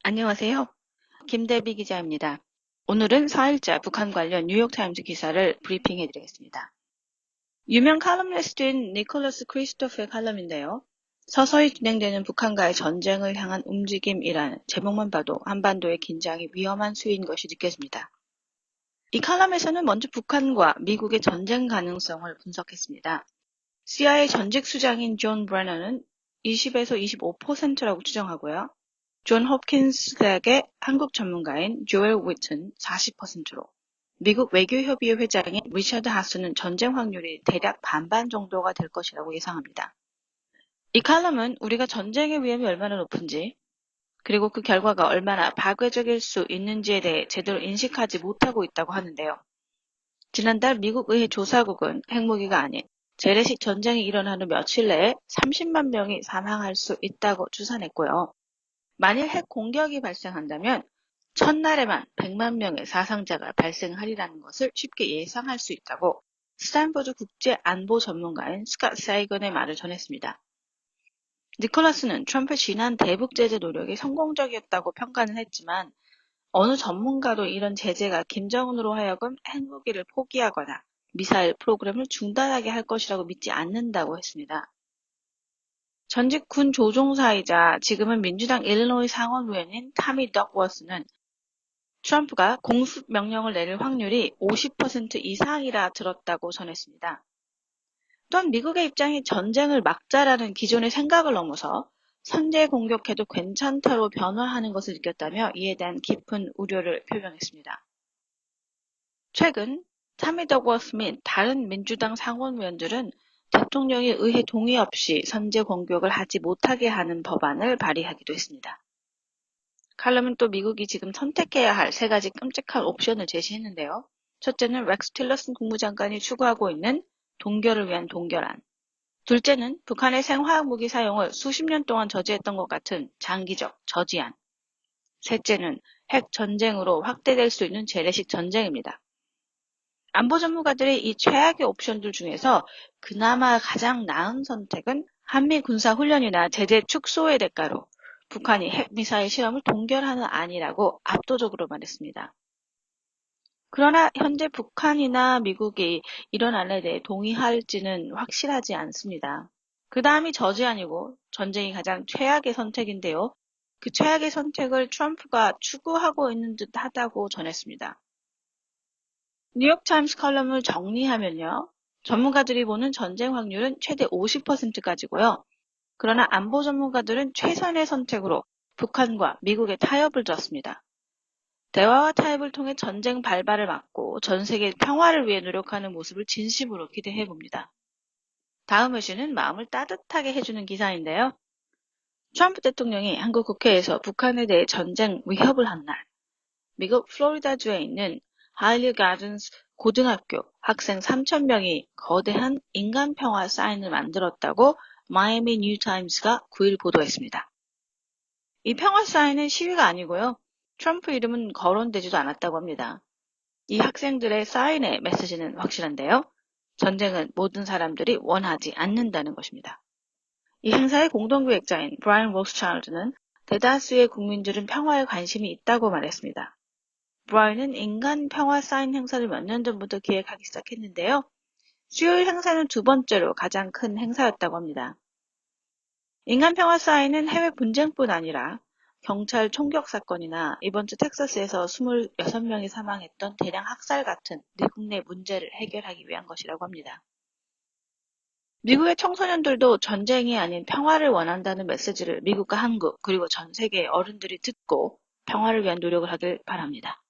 안녕하세요. 김대비 기자입니다. 오늘은 4일자 북한 관련 뉴욕타임즈 기사를 브리핑해드리겠습니다. 유명 칼럼니스트인 니콜러스 크리스토프의 칼럼인데요. 서서히 진행되는 북한과의 전쟁을 향한 움직임이라는 제목만 봐도 한반도의 긴장이 위험한 수위인 것이 느껴집니다. 이 칼럼에서는 먼저 북한과 미국의 전쟁 가능성을 분석했습니다. CIA 전직 수장인 존 브래너는 20에서 25%라고 추정하고요. 존 홉킨스 대학의 한국 전문가인 조엘 위튼 40%로 미국 외교협의회 회장인 리처드 하스는 전쟁 확률이 대략 반반 정도가 될 것이라고 예상합니다. 이 칼럼은 우리가 전쟁의 위험이 얼마나 높은지 그리고 그 결과가 얼마나 파괴적일 수 있는지에 대해 제대로 인식하지 못하고 있다고 하는데요. 지난달 미국 의회 조사국은 핵무기가 아닌 재래식 전쟁이 일어난 후 며칠 내에 30만 명이 사망할 수 있다고 추산했고요. 만일 핵 공격이 발생한다면 첫날에만 100만 명의 사상자가 발생하리라는 것을 쉽게 예상할 수 있다고 스탠퍼드 국제안보 전문가인 스캇 사이건의 말을 전했습니다. 니콜라스는 트럼프의 지난 대북 제재 노력이 성공적이었다고 평가는 했지만 어느 전문가도 이런 제재가 김정은으로 하여금 핵무기를 포기하거나 미사일 프로그램을 중단하게 할 것이라고 믿지 않는다고 했습니다. 전직 군 조종사이자 지금은 민주당 일리노이 상원 의원인 타미 덕워스는 트럼프가 공습 명령을 내릴 확률이 50% 이상이라 들었다고 전했습니다. 또한 미국의 입장이 전쟁을 막자라는 기존의 생각을 넘어서 선제 공격해도 괜찮다로 변화하는 것을 느꼈다며 이에 대한 깊은 우려를 표명했습니다. 최근 타미 덕워스 및 다른 민주당 상원 의원들은 대통령이 의회 동의 없이 선제 공격을 하지 못하게 하는 법안을 발의하기도 했습니다. 칼럼은 또 미국이 지금 선택해야 할 세 가지 끔찍한 옵션을 제시했는데요. 첫째는 렉스 틸러슨 국무장관이 추구하고 있는 동결을 위한 동결안. 둘째는 북한의 생화학 무기 사용을 수십 년 동안 저지했던 것 같은 장기적 저지안. 셋째는 핵 전쟁으로 확대될 수 있는 재래식 전쟁입니다. 안보 전문가들이 이 최악의 옵션들 중에서 그나마 가장 나은 선택은 한미 군사훈련이나 제재 축소의 대가로 북한이 핵미사일 실험을 동결하는 안이라고 압도적으로 말했습니다. 그러나 현재 북한이나 미국이 이런 안에 대해 동의할지는 확실하지 않습니다. 그 다음이 저지안이고 전쟁이 가장 최악의 선택인데요. 그 최악의 선택을 트럼프가 추구하고 있는 듯 하다고 전했습니다. 뉴욕타임스 칼럼을 정리하면요. 전문가들이 보는 전쟁 확률은 최대 50%까지고요. 그러나 안보 전문가들은 최선의 선택으로 북한과 미국의 타협을 뒀습니다. 대화와 타협을 통해 전쟁 발발을 막고 전 세계 평화를 위해 노력하는 모습을 진심으로 기대해 봅니다. 다음 이슈는 마음을 따뜻하게 해주는 기사인데요. 트럼프 대통령이 한국 국회에서 북한에 대해 전쟁 위협을 한 날, 미국 플로리다주에 있는 하일리 가든스 고등학교 학생 3,000명이 거대한 인간평화 사인을 만들었다고 마이애미 뉴타임스가 9일 보도했습니다. 이 평화 사인은 시위가 아니고요. 트럼프 이름은 거론되지도 않았다고 합니다. 이 학생들의 사인의 메시지는 확실한데요. 전쟁은 모든 사람들이 원하지 않는다는 것입니다. 이 행사의 공동기획자인 브라이언 로스차일드는 대다수의 국민들은 평화에 관심이 있다고 말했습니다. 브라이언은 인간 평화 사인 행사를 몇 년 전부터 기획하기 시작했는데요. 수요일 행사는 두 번째로 가장 큰 행사였다고 합니다. 인간 평화 사인은 해외 분쟁뿐 아니라 경찰 총격 사건이나 이번 주 텍사스에서 26명이 사망했던 대량 학살 같은 미국 내 문제를 해결하기 위한 것이라고 합니다. 미국의 청소년들도 전쟁이 아닌 평화를 원한다는 메시지를 미국과 한국 그리고 전 세계의 어른들이 듣고 평화를 위한 노력을 하길 바랍니다.